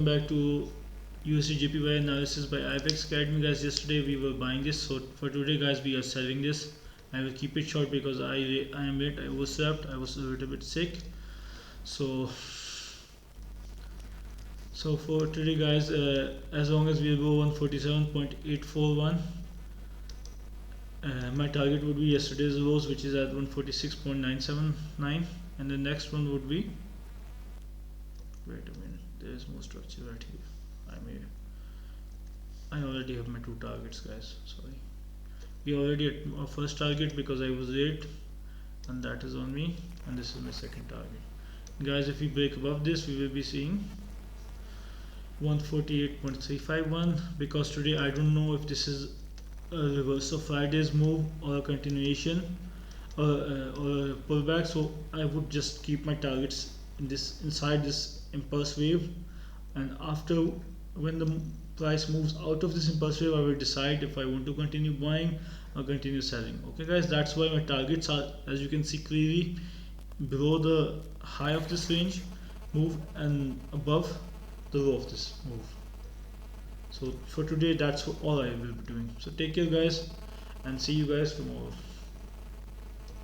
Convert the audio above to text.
Back to USD JPY analysis by IFX Academy, guys. Yesterday we were buying this, so for today, guys, we are selling this. I will keep it short because I am late. I overslept. I was a little bit sick, so for today, guys, as long as we go 147.841, my target would be yesterday's lows, which is at 146.979, and the next one would be. Wait a minute. There is more structure right here. I already have my two targets, guys. Sorry, we already at our first target because I was late, and that is on me, and this is my second target, guys. If we break above this, we will be seeing 148.351, because today I don't know if this is a reverse of Friday's move or a continuation or a pullback, so I would just keep my targets inside this impulse wave, and after, when the price moves out of this impulse wave, I will decide if I want to continue buying or continue selling. Okay, guys, that's why my targets are, as you can see clearly, below the high of this range move and above the low of this move. So for today, that's all I will be doing. So take care, guys, and see you guys tomorrow.